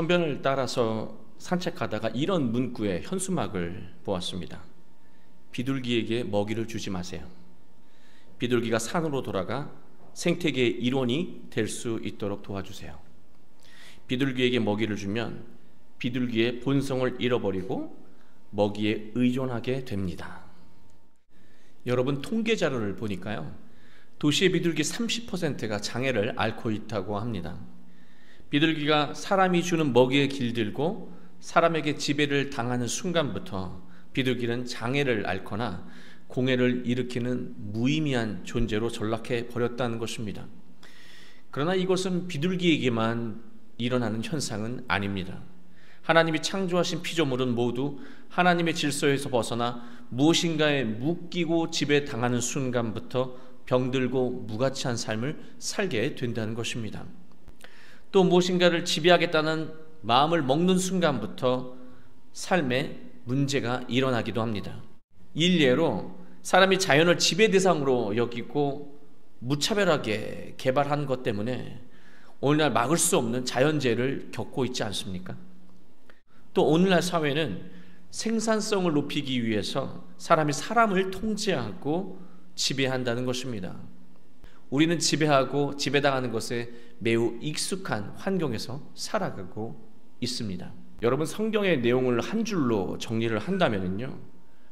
천변을 따라서 산책하다가 이런 문구의 현수막을 보았습니다. 비둘기에게 먹이를 주지 마세요. 비둘기가 산으로 돌아가 생태계의 일원이 될 수 있도록 도와주세요. 비둘기에게 먹이를 주면 비둘기의 본성을 잃어버리고 먹이에 의존하게 됩니다. 여러분, 통계 자료를 보니까요, 도시의 비둘기 30%가 장애를 앓고 있다고 합니다. 비둘기가 사람이 주는 먹이에 길들고 사람에게 지배를 당하는 순간부터 비둘기는 장애를 앓거나 공해를 일으키는 무의미한 존재로 전락해 버렸다는 것입니다. 그러나 이것은 비둘기에게만 일어나는 현상은 아닙니다. 하나님이 창조하신 피조물은 모두 하나님의 질서에서 벗어나 무엇인가에 묶이고 지배당하는 순간부터 병들고 무가치한 삶을 살게 된다는 것입니다. 또 무엇인가를 지배하겠다는 마음을 먹는 순간부터 삶에 문제가 일어나기도 합니다. 일례로 사람이 자연을 지배 대상으로 여기고 무차별하게 개발한 것 때문에 오늘날 막을 수 없는 자연재해를 겪고 있지 않습니까? 또 오늘날 사회는 생산성을 높이기 위해서 사람이 사람을 통제하고 지배한다는 것입니다. 우리는 지배하고 지배당하는 것에 매우 익숙한 환경에서 살아가고 있습니다. 여러분, 성경의 내용을 한 줄로 정리를 한다면요,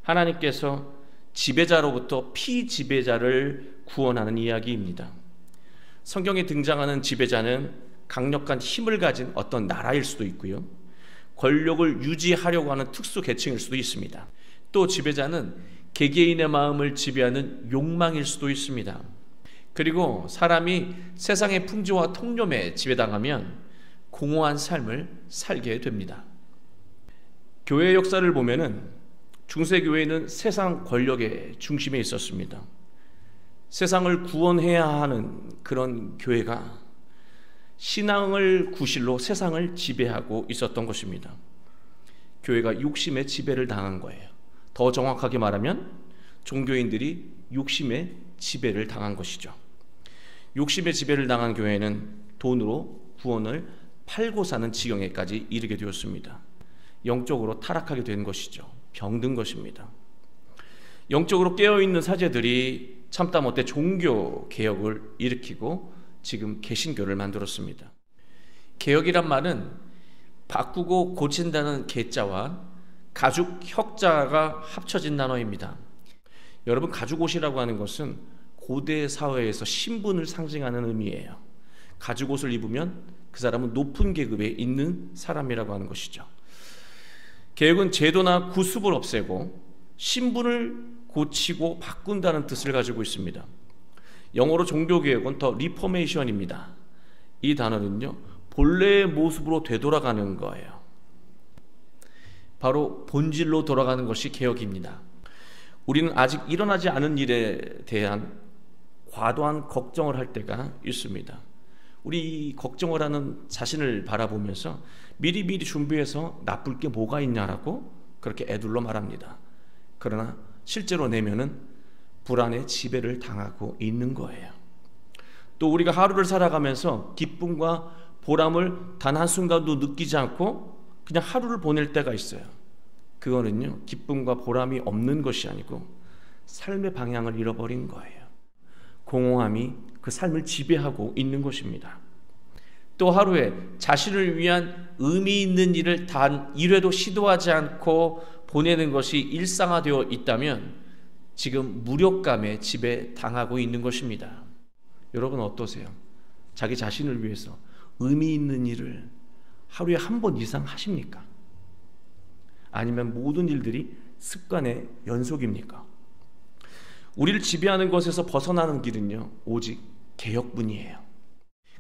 하나님께서 지배자로부터 피지배자를 구원하는 이야기입니다. 성경에 등장하는 지배자는 강력한 힘을 가진 어떤 나라일 수도 있고요, 권력을 유지하려고 하는 특수 계층일 수도 있습니다. 또 지배자는 개개인의 마음을 지배하는 욕망일 수도 있습니다. 그리고 사람이 세상의 풍조와 통념에 지배당하면 공허한 삶을 살게 됩니다. 교회의 역사를 보면은 중세교회는 세상 권력의 중심에 있었습니다. 세상을 구원해야 하는 그런 교회가 신앙을 구실로 세상을 지배하고 있었던 것입니다. 교회가 욕심의 지배를 당한 거예요. 더 정확하게 말하면 종교인들이 욕심의 지배를 당한 것이죠. 욕심의 지배를 당한 교회는 돈으로 구원을 팔고 사는 지경에까지 이르게 되었습니다. 영적으로 타락하게 된 것이죠. 병든 것입니다. 영적으로 깨어있는 사제들이 참다 못해 종교 개혁을 일으키고 지금 개신교를 만들었습니다. 개혁이란 말은 바꾸고 고친다는 개자와 가죽 혁자가 합쳐진 단어입니다. 여러분, 가죽옷이라고 하는 것은 고대 사회에서 신분을 상징하는 의미예요. 가죽옷을 입으면 그 사람은 높은 계급에 있는 사람이라고 하는 것이죠. 개혁은 제도나 구습을 없애고 신분을 고치고 바꾼다는 뜻을 가지고 있습니다. 영어로 종교개혁은 더 리포메이션입니다. 이 단어는요, 본래의 모습으로 되돌아가는 거예요. 바로 본질로 돌아가는 것이 개혁입니다. 우리는 아직 일어나지 않은 일에 대한 과도한 걱정을 할 때가 있습니다. 우리 걱정을 하는 자신을 바라보면서 미리미리 준비해서 나쁠 게 뭐가 있냐라고 그렇게 애둘러 말합니다. 그러나 실제로 내면은 불안의 지배를 당하고 있는 거예요. 또 우리가 하루를 살아가면서 기쁨과 보람을 단 한순간도 느끼지 않고 그냥 하루를 보낼 때가 있어요. 그거는요, 기쁨과 보람이 없는 것이 아니고 삶의 방향을 잃어버린 거예요. 공허함이 그 삶을 지배하고 있는 것입니다. 또 하루에 자신을 위한 의미 있는 일을 단 1회도 시도하지 않고 보내는 것이 일상화되어 있다면 지금 무력감에 지배당하고 있는 것입니다. 여러분, 어떠세요? 자기 자신을 위해서 의미 있는 일을 하루에 한 번 이상 하십니까? 아니면 모든 일들이 습관의 연속입니까? 우리를 지배하는 것에서 벗어나는 길은요, 오직 개혁뿐이에요.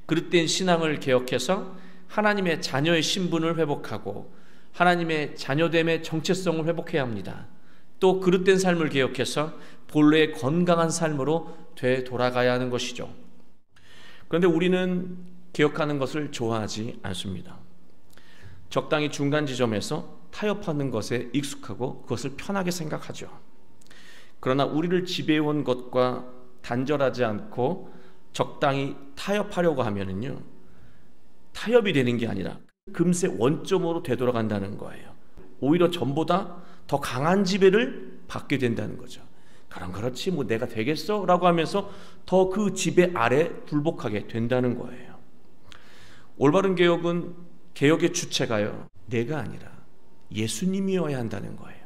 그릇된 신앙을 개혁해서 하나님의 자녀의 신분을 회복하고 하나님의 자녀됨의 정체성을 회복해야 합니다. 또 그릇된 삶을 개혁해서 본래의 건강한 삶으로 되돌아가야 하는 것이죠. 그런데 우리는 개혁하는 것을 좋아하지 않습니다. 적당히 중간 지점에서 타협하는 것에 익숙하고 그것을 편하게 생각하죠. 그러나 우리를 지배해온 것과 단절하지 않고 적당히 타협하려고 하면은요, 타협이 되는 게 아니라 금세 원점으로 되돌아간다는 거예요. 오히려 전보다 더 강한 지배를 받게 된다는 거죠. 그럼 그렇지 뭐 내가 되겠어? 라고 하면서 더 그 지배 아래 굴복하게 된다는 거예요. 올바른 개혁은 개혁의 주체가요, 내가 아니라 예수님이어야 한다는 거예요.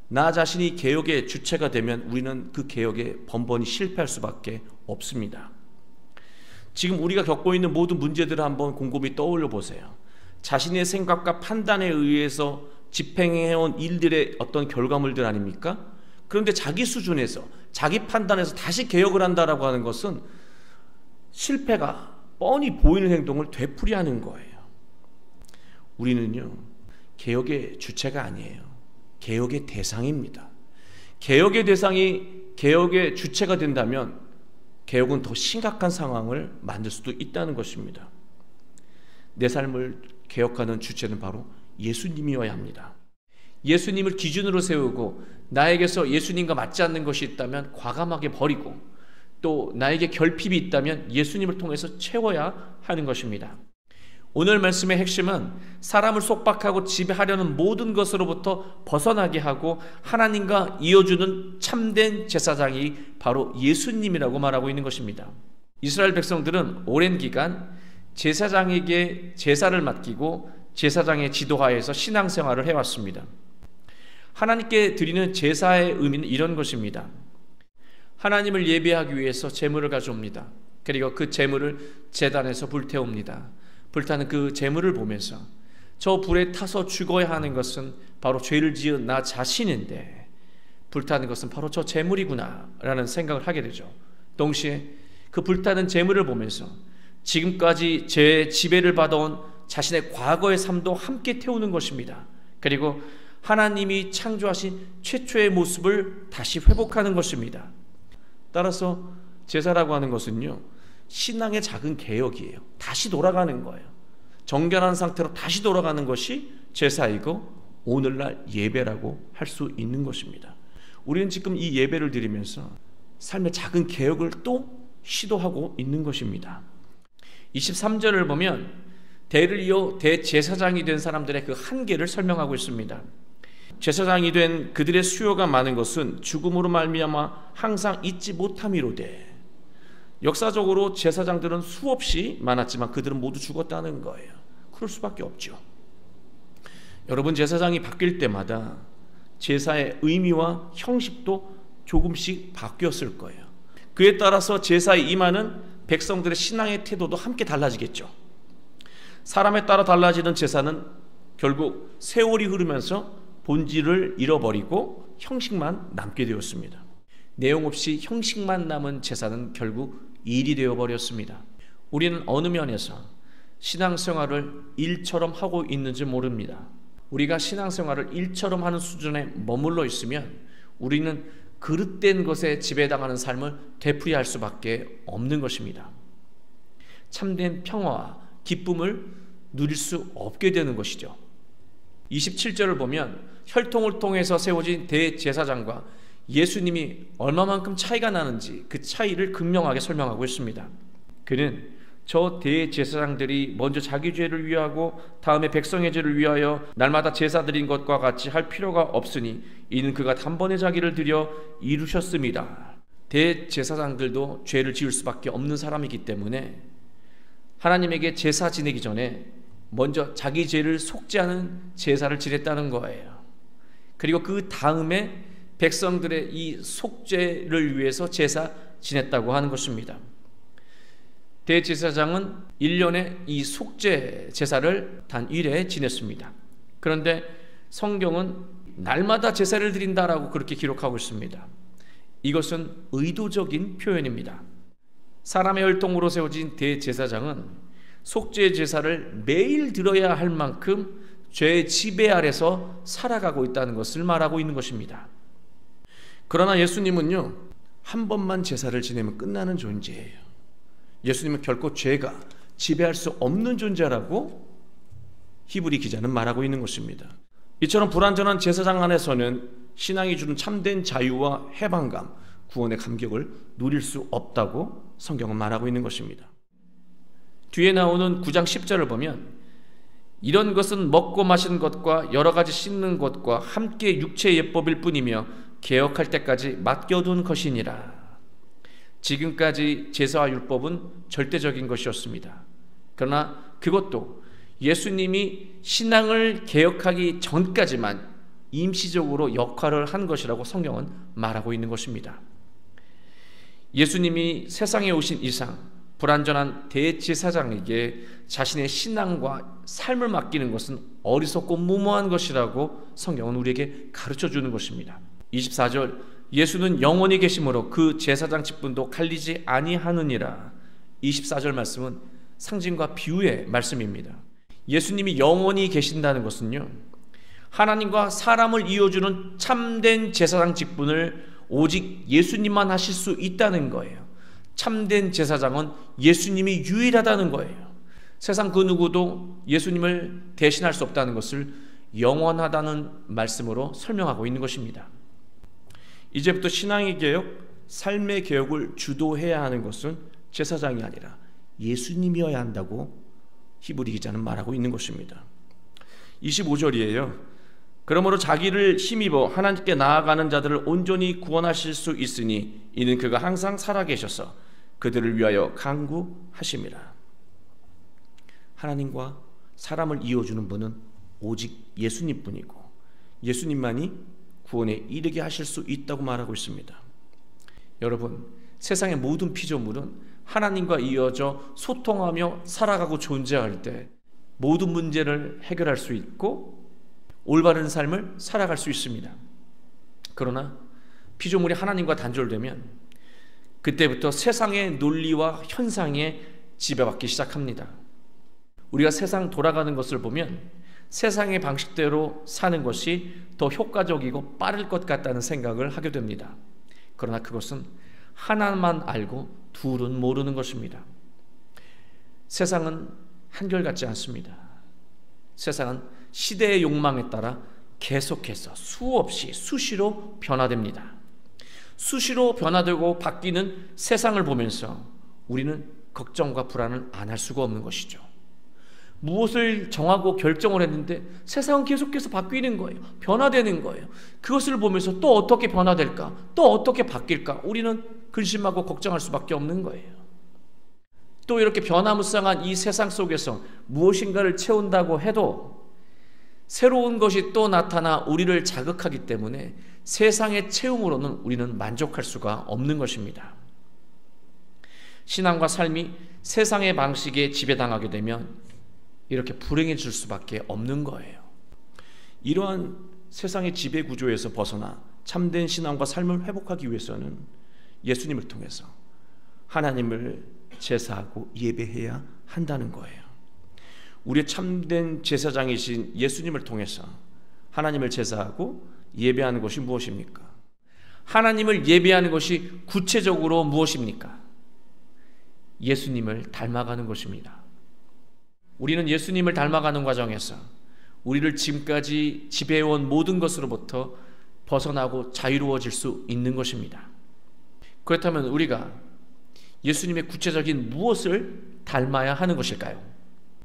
나 자신이 개혁의 주체가 되면 우리는 그 개혁에 번번이 실패할 수밖에 없습니다. 지금 우리가 겪고 있는 모든 문제들을 한번 곰곰이 떠올려 보세요. 자신의 생각과 판단에 의해서 집행해온 일들의 어떤 결과물들 아닙니까? 그런데 자기 수준에서, 자기 판단에서 다시 개혁을 한다라고 하는 것은 실패가 뻔히 보이는 행동을 되풀이하는 거예요. 우리는요, 개혁의 주체가 아니에요. 개혁의 대상입니다. 개혁의 대상이 개혁의 주체가 된다면 개혁은 더 심각한 상황을 만들 수도 있다는 것입니다. 내 삶을 개혁하는 주체는 바로 예수님이어야 합니다. 예수님을 기준으로 세우고 나에게서 예수님과 맞지 않는 것이 있다면 과감하게 버리고, 또 나에게 결핍이 있다면 예수님을 통해서 채워야 하는 것입니다. 오늘 말씀의 핵심은 사람을 속박하고 지배하려는 모든 것으로부터 벗어나게 하고 하나님과 이어주는 참된 제사장이 바로 예수님이라고 말하고 있는 것입니다. 이스라엘 백성들은 오랜 기간 제사장에게 제사를 맡기고 제사장의 지도하에서 신앙생활을 해왔습니다. 하나님께 드리는 제사의 의미는 이런 것입니다. 하나님을 예배하기 위해서 제물을 가져옵니다. 그리고 그 제물을 제단에서 불태웁니다. 불타는 그 제물을 보면서 저 불에 타서 죽어야 하는 것은 바로 죄를 지은 나 자신인데 불타는 것은 바로 저 제물이구나 라는 생각을 하게 되죠. 동시에 그 불타는 제물을 보면서 지금까지 죄의 지배를 받아온 자신의 과거의 삶도 함께 태우는 것입니다. 그리고 하나님이 창조하신 최초의 모습을 다시 회복하는 것입니다. 따라서 제사라고 하는 것은요, 신앙의 작은 개혁이에요. 다시 돌아가는 거예요. 정결한 상태로 다시 돌아가는 것이 제사이고 오늘날 예배라고 할 수 있는 것입니다. 우리는 지금 이 예배를 드리면서 삶의 작은 개혁을 또 시도하고 있는 것입니다. 23절을 보면 대를 이어 대제사장이 된 사람들의 그 한계를 설명하고 있습니다. 제사장이 된 그들의 수요가 많은 것은 죽음으로 말미암아 항상 잊지 못함이로되, 역사적으로 제사장들은 수없이 많았지만 그들은 모두 죽었다는 거예요. 그럴 수밖에 없죠. 여러분, 제사장이 바뀔 때마다 제사의 의미와 형식도 조금씩 바뀌었을 거예요. 그에 따라서 제사에 임하는 백성들의 신앙의 태도도 함께 달라지겠죠. 사람에 따라 달라지는 제사는 결국 세월이 흐르면서 본질을 잃어버리고 형식만 남게 되었습니다. 내용 없이 형식만 남은 제사는 결국 일이 되어버렸습니다. 우리는 어느 면에서 신앙생활을 일처럼 하고 있는지 모릅니다. 우리가 신앙생활을 일처럼 하는 수준에 머물러 있으면 우리는 그릇된 것에 지배당하는 삶을 되풀이할 수밖에 없는 것입니다. 참된 평화와 기쁨을 누릴 수 없게 되는 것이죠. 27절을 보면 혈통을 통해서 세워진 대제사장과 예수님이 얼마만큼 차이가 나는지 그 차이를 극명하게 설명하고 있습니다. 그는 저 대제사장들이 먼저 자기 죄를 위하고 다음에 백성의 죄를 위하여 날마다 제사 드린 것과 같이 할 필요가 없으니 이는 그가 단번에 자기를 드려 이루셨습니다. 대제사장들도 죄를 지을 수밖에 없는 사람이기 때문에 하나님에게 제사 지내기 전에 먼저 자기 죄를 속죄하는 제사를 지냈다는 거예요. 그리고 그 다음에 백성들의 이 속죄를 위해서 제사 지냈다고 하는 것입니다. 대제사장은 1년에 이 속죄 제사를 단 1회 지냈습니다. 그런데 성경은 날마다 제사를 드린다라고 그렇게 기록하고 있습니다. 이것은 의도적인 표현입니다. 사람의 혈통으로 세워진 대제사장은 속죄 제사를 매일 드려야 할 만큼 죄의 지배 아래서 살아가고 있다는 것을 말하고 있는 것입니다. 그러나 예수님은요, 한 번만 제사를 지내면 끝나는 존재예요. 예수님은 결코 죄가 지배할 수 없는 존재라고 히브리 기자는 말하고 있는 것입니다. 이처럼 불완전한 제사장 안에서는 신앙이 주는 참된 자유와 해방감, 구원의 감격을 누릴 수 없다고 성경은 말하고 있는 것입니다. 뒤에 나오는 9장 10절을 보면 이런 것은 먹고 마시는 것과 여러 가지 씻는 것과 함께 육체의 예법일 뿐이며 개혁할 때까지 맡겨둔 것이니라. 지금까지 제사와 율법은 절대적인 것이었습니다. 그러나 그것도 예수님이 신앙을 개혁하기 전까지만 임시적으로 역할을 한 것이라고 성경은 말하고 있는 것입니다. 예수님이 세상에 오신 이상 불완전한 대제사장에게 자신의 신앙과 삶을 맡기는 것은 어리석고 무모한 것이라고 성경은 우리에게 가르쳐주는 것입니다. 24절, 예수는 영원히 계심으로 그 제사장 직분도 갈리지 아니하느니라. 24절 말씀은 상징과 비유의 말씀입니다. 예수님이 영원히 계신다는 것은요, 하나님과 사람을 이어주는 참된 제사장 직분을 오직 예수님만 하실 수 있다는 거예요. 참된 제사장은 예수님이 유일하다는 거예요. 세상 그 누구도 예수님을 대신할 수 없다는 것을 영원하다는 말씀으로 설명하고 있는 것입니다. 이제부터 신앙의 개혁, 삶의 개혁을 주도해야 하는 것은 제사장이 아니라 예수님이어야 한다고 히브리 기자는 말하고 있는 것입니다. 25절이에요. 그러므로 자기를 힘입어 하나님께 나아가는 자들을 온전히 구원하실 수 있으니 이는 그가 항상 살아계셔서 그들을 위하여 간구하심이라. 하나님과 사람을 이어주는 분은 오직 예수님뿐이고 예수님만이 구원에 이르게 하실 수 있다고 말하고 있습니다. 여러분, 세상의 모든 피조물은 하나님과 이어져 소통하며 살아가고 존재할 때 모든 문제를 해결할 수 있고 올바른 삶을 살아갈 수 있습니다. 그러나 피조물이 하나님과 단절되면 그때부터 세상의 논리와 현상에 지배받기 시작합니다. 우리가 세상 돌아가는 것을 보면 세상의 방식대로 사는 것이 더 효과적이고 빠를 것 같다는 생각을 하게 됩니다. 그러나 그것은 하나만 알고 둘은 모르는 것입니다. 세상은 한결같지 않습니다. 세상은 시대의 욕망에 따라 계속해서 수없이 수시로 변화됩니다. 수시로 변화되고 바뀌는 세상을 보면서 우리는 걱정과 불안을 안 할 수가 없는 것이죠. 무엇을 정하고 결정을 했는데 세상은 계속해서 바뀌는 거예요. 변화되는 거예요. 그것을 보면서 또 어떻게 변화될까? 또 어떻게 바뀔까? 우리는 근심하고 걱정할 수밖에 없는 거예요. 또 이렇게 변화무쌍한 이 세상 속에서 무엇인가를 채운다고 해도 새로운 것이 또 나타나 우리를 자극하기 때문에 세상의 채움으로는 우리는 만족할 수가 없는 것입니다. 신앙과 삶이 세상의 방식에 지배당하게 되면 이렇게 불행해질 수밖에 없는 거예요. 이러한 세상의 지배 구조에서 벗어나 참된 신앙과 삶을 회복하기 위해서는 예수님을 통해서 하나님을 제사하고 예배해야 한다는 거예요. 우리의 참된 제사장이신 예수님을 통해서 하나님을 제사하고 예배하는 것이 무엇입니까? 하나님을 예배하는 것이 구체적으로 무엇입니까? 예수님을 닮아가는 것입니다. 우리는 예수님을 닮아가는 과정에서 우리를 지금까지 지배해온 모든 것으로부터 벗어나고 자유로워질 수 있는 것입니다. 그렇다면 우리가 예수님의 구체적인 무엇을 닮아야 하는 것일까요?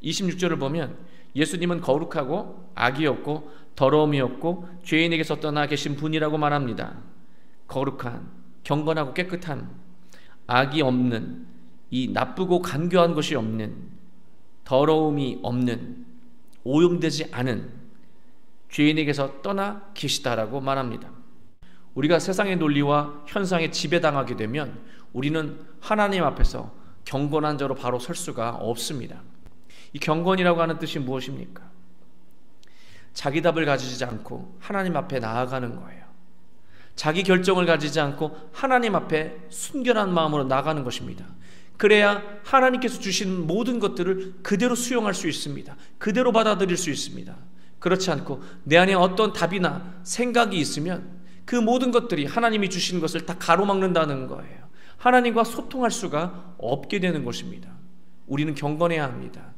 26절을 보면 예수님은 거룩하고 악이 없고 더러움이 없고 죄인에게서 떠나 계신 분이라고 말합니다. 거룩한, 경건하고 깨끗한, 악이 없는, 이 나쁘고 간교한 것이 없는, 더러움이 없는, 오염되지 않은 죄인에게서 떠나 계시다라고 말합니다. 우리가 세상의 논리와 현상에 지배당하게 되면 우리는 하나님 앞에서 경건한 자로 바로 설 수가 없습니다. 이 경건이라고 하는 뜻이 무엇입니까? 자기 답을 가지지 않고 하나님 앞에 나아가는 거예요. 자기 결정을 가지지 않고 하나님 앞에 순결한 마음으로 나아가는 것입니다. 그래야 하나님께서 주신 모든 것들을 그대로 수용할 수 있습니다. 그대로 받아들일 수 있습니다. 그렇지 않고 내 안에 어떤 답이나 생각이 있으면 그 모든 것들이 하나님이 주신 것을 다 가로막는다는 거예요. 하나님과 소통할 수가 없게 되는 것입니다. 우리는 경건해야 합니다.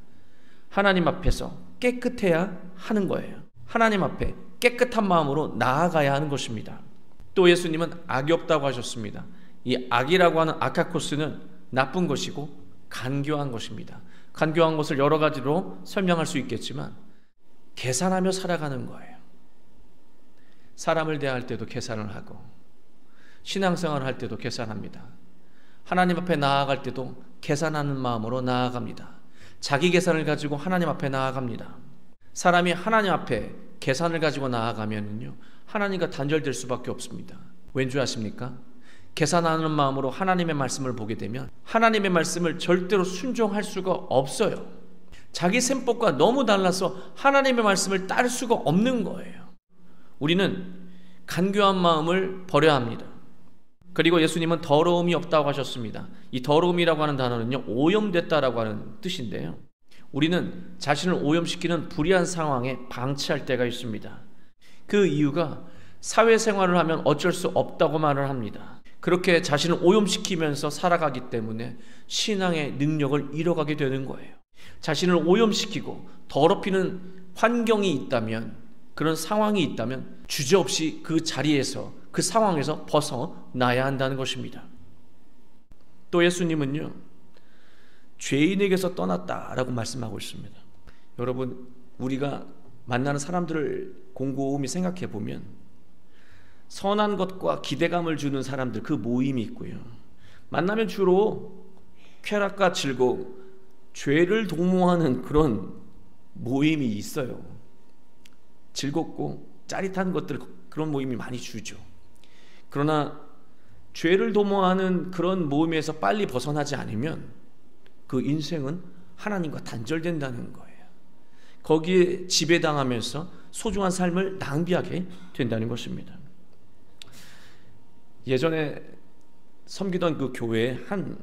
하나님 앞에서 깨끗해야 하는 거예요. 하나님 앞에 깨끗한 마음으로 나아가야 하는 것입니다. 또 예수님은 악이 없다고 하셨습니다. 이 악이라고 하는 아카코스는 나쁜 것이고 간교한 것입니다. 간교한 것을 여러 가지로 설명할 수 있겠지만 계산하며 살아가는 거예요. 사람을 대할 때도 계산을 하고 신앙생활을 할 때도 계산합니다. 하나님 앞에 나아갈 때도 계산하는 마음으로 나아갑니다. 자기 계산을 가지고 하나님 앞에 나아갑니다. 사람이 하나님 앞에 계산을 가지고 나아가면요, 하나님과 단절될 수밖에 없습니다. 왠지 아십니까? 계산하는 마음으로 하나님의 말씀을 보게 되면 하나님의 말씀을 절대로 순종할 수가 없어요. 자기 셈법과 너무 달라서 하나님의 말씀을 따를 수가 없는 거예요. 우리는 간교한 마음을 버려야 합니다. 그리고 예수님은 더러움이 없다고 하셨습니다. 이 더러움이라고 하는 단어는요, 오염됐다라고 하는 뜻인데요, 우리는 자신을 오염시키는 불의한 상황에 방치할 때가 있습니다. 그 이유가 사회생활을 하면 어쩔 수 없다고 말을 합니다. 그렇게 자신을 오염시키면서 살아가기 때문에 신앙의 능력을 잃어가게 되는 거예요. 자신을 오염시키고 더럽히는 환경이 있다면, 그런 상황이 있다면 주저없이 그 자리에서, 그 상황에서 벗어나야 한다는 것입니다. 또 예수님은요, 죄인에게서 떠났다라고 말씀하고 있습니다. 여러분, 우리가 만나는 사람들을 곰곰이 생각해 보면 선한 것과 기대감을 주는 사람들, 그 모임이 있고요, 만나면 주로 쾌락과 즐거움, 죄를 도모하는 그런 모임이 있어요. 즐겁고 짜릿한 것들, 그런 모임이 많이 주죠. 그러나 죄를 도모하는 그런 모임에서 빨리 벗어나지 않으면 그 인생은 하나님과 단절된다는 거예요. 거기에 지배당하면서 소중한 삶을 낭비하게 된다는 것입니다. 예전에 섬기던 그 교회에 한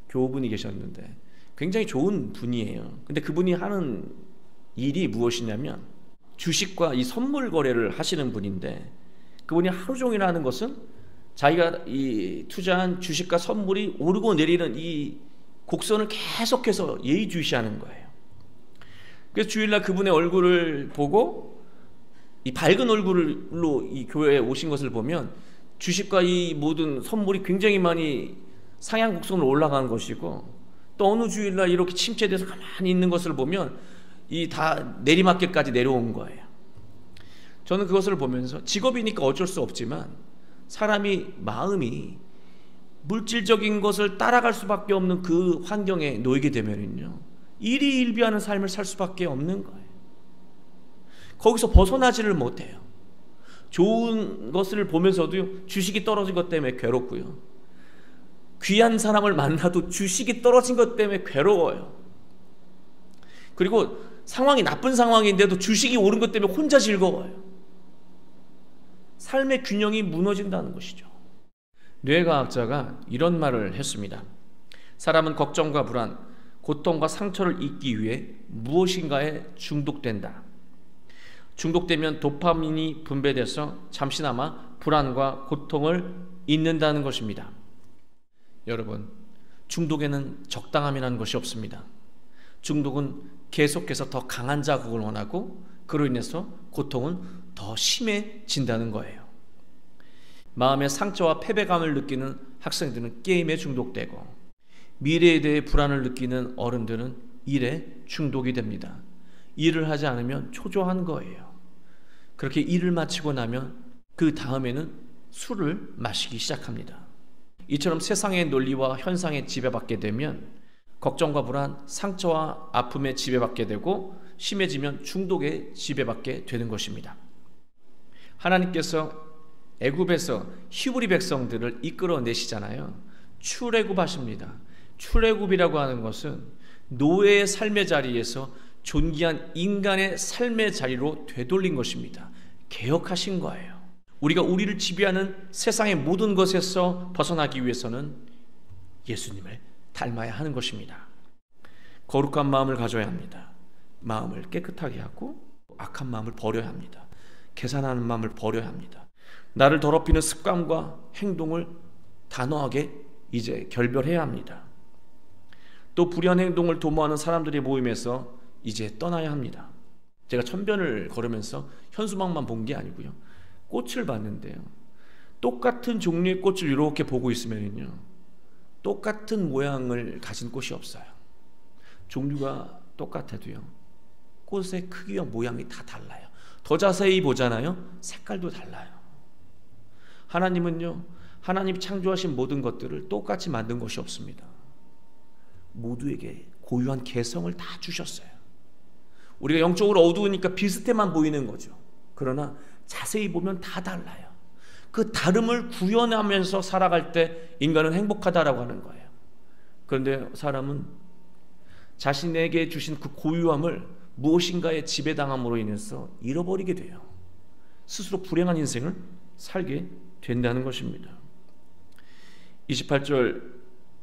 교우분이 계셨는데 굉장히 좋은 분이에요. 근데 그분이 하는 일이 무엇이냐면 주식과 이 선물 거래를 하시는 분인데, 그분이 하루 종일 하는 것은 자기가 이 투자한 주식과 선물이 오르고 내리는 이 곡선을 계속해서 예의주시하는 거예요. 그래서 주일날 그분의 얼굴을 보고, 이 밝은 얼굴로 이 교회에 오신 것을 보면 주식과 이 모든 선물이 굉장히 많이 상향 곡선으로 올라가는 것이고, 또 어느 주일날 이렇게 침체돼서 가만히 있는 것을 보면 이 다 내리막길까지 내려온 거예요. 저는 그것을 보면서 직업이니까 어쩔 수 없지만 사람이 마음이 물질적인 것을 따라갈 수밖에 없는 그 환경에 놓이게 되면은요, 일희일비하는 삶을 살 수밖에 없는 거예요. 거기서 벗어나지를 못해요. 좋은 것을 보면서도 주식이 떨어진 것 때문에 괴롭고요, 귀한 사람을 만나도 주식이 떨어진 것 때문에 괴로워요. 그리고 상황이 나쁜 상황인데도 주식이 오른 것 때문에 혼자 즐거워요. 삶의 균형이 무너진다는 것이죠. 뇌과학자가 이런 말을 했습니다. 사람은 걱정과 불안, 고통과 상처를 잊기 위해 무엇인가에 중독된다. 중독되면 도파민이 분배돼서 잠시나마 불안과 고통을 잊는다는 것입니다. 여러분, 중독에는 적당함이라는 것이 없습니다. 중독은 계속해서 더 강한 자극을 원하고, 그로 인해서 고통은 더 심해진다는 거예요. 마음의 상처와 패배감을 느끼는 학생들은 게임에 중독되고, 미래에 대해 불안을 느끼는 어른들은 일에 중독이 됩니다. 일을 하지 않으면 초조한 거예요. 그렇게 일을 마치고 나면 그 다음에는 술을 마시기 시작합니다. 이처럼 세상의 논리와 현상에 지배받게 되면 걱정과 불안, 상처와 아픔에 지배받게 되고, 심해지면 중독에 지배받게 되는 것입니다. 하나님께서 애굽에서 히브리 백성들을 이끌어내시잖아요. 출애굽하십니다. 출애굽이라고 하는 것은 노예의 삶의 자리에서 존귀한 인간의 삶의 자리로 되돌린 것입니다. 개혁하신 거예요. 우리가 우리를 지배하는 세상의 모든 것에서 벗어나기 위해서는 예수님을 닮아야 하는 것입니다. 거룩한 마음을 가져야 합니다. 마음을 깨끗하게 하고 악한 마음을 버려야 합니다. 계산하는 마음을 버려야 합니다. 나를 더럽히는 습관과 행동을 단호하게 이제 결별해야 합니다. 또 불의한 행동을 도모하는 사람들의 모임에서 이제 떠나야 합니다. 제가 천변을 걸으면서 현수막만 본 게 아니고요, 꽃을 봤는데요, 똑같은 종류의 꽃을 이렇게 보고 있으면요, 똑같은 모양을 가진 꽃이 없어요. 종류가 똑같아도요, 꽃의 크기와 모양이 다 달라요. 더 자세히 보잖아요. 색깔도 달라요. 하나님은요, 하나님이 창조하신 모든 것들을 똑같이 만든 것이 없습니다. 모두에게 고유한 개성을 다 주셨어요. 우리가 영적으로 어두우니까 비슷해만 보이는 거죠. 그러나 자세히 보면 다 달라요. 그 다름을 구현하면서 살아갈 때 인간은 행복하다라고 하는 거예요. 그런데 사람은 자신에게 주신 그 고유함을 무엇인가에 지배당함으로 인해서 잃어버리게 돼요. 스스로 불행한 인생을 살게 된다는 것입니다. 28절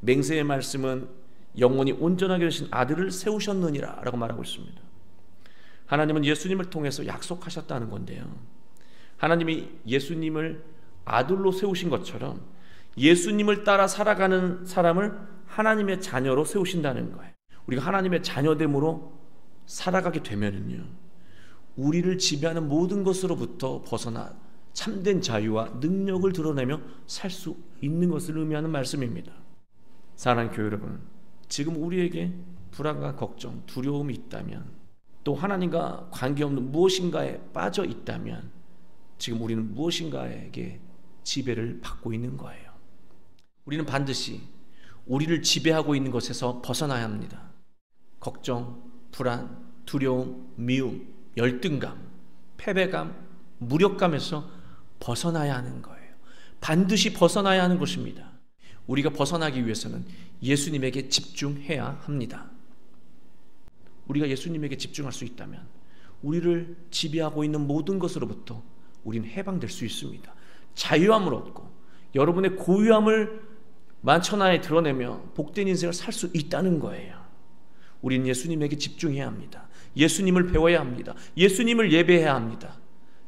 맹세의 말씀은 영원히 온전하게 되신 아들을 세우셨느니라 라고 말하고 있습니다. 하나님은 예수님을 통해서 약속하셨다는 건데요, 하나님이 예수님을 아들로 세우신 것처럼 예수님을 따라 살아가는 사람을 하나님의 자녀로 세우신다는 거예요. 우리가 하나님의 자녀됨으로 살아가게 되면은요, 우리를 지배하는 모든 것으로부터 벗어나 참된 자유와 능력을 드러내며 살 수 있는 것을 의미하는 말씀입니다. 사랑하는 교회 여러분, 지금 우리에게 불안과 걱정, 두려움이 있다면, 또 하나님과 관계없는 무엇인가에 빠져 있다면 지금 우리는 무엇인가에게 지배를 받고 있는 거예요. 우리는 반드시 우리를 지배하고 있는 것에서 벗어나야 합니다. 걱정, 불안, 두려움, 미움, 열등감, 패배감, 무력감에서 벗어나야 하는 거예요. 반드시 벗어나야 하는 것입니다. 우리가 벗어나기 위해서는 예수님에게 집중해야 합니다. 우리가 예수님에게 집중할 수 있다면 우리를 지배하고 있는 모든 것으로부터 우리는 해방될 수 있습니다. 자유함을 얻고 여러분의 고유함을 만천하에 드러내며 복된 인생을 살 수 있다는 거예요. 우리는 예수님에게 집중해야 합니다. 예수님을 배워야 합니다. 예수님을 예배해야 합니다.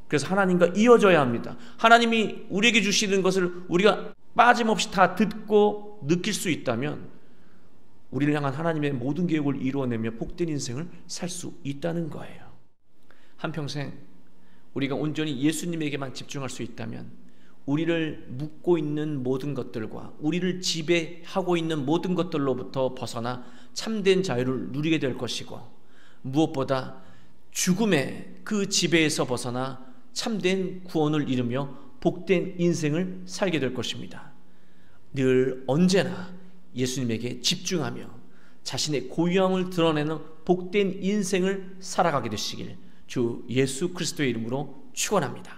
그래서 하나님과 이어져야 합니다. 하나님이 우리에게 주시는 것을 우리가 빠짐없이 다 듣고 느낄 수 있다면 우리를 향한 하나님의 모든 계획을 이루어내며 복된 인생을 살 수 있다는 거예요. 한평생 우리가 온전히 예수님에게만 집중할 수 있다면 우리를 묶고 있는 모든 것들과 우리를 지배하고 있는 모든 것들로부터 벗어나 참된 자유를 누리게 될 것이고, 무엇보다 죽음의 그 지배에서 벗어나 참된 구원을 이루며 복된 인생을 살게 될 것입니다. 늘 언제나 예수님에게 집중하며 자신의 고유함을 드러내는 복된 인생을 살아가게 되시길 주 예수 그리스도의 이름으로 축원합니다.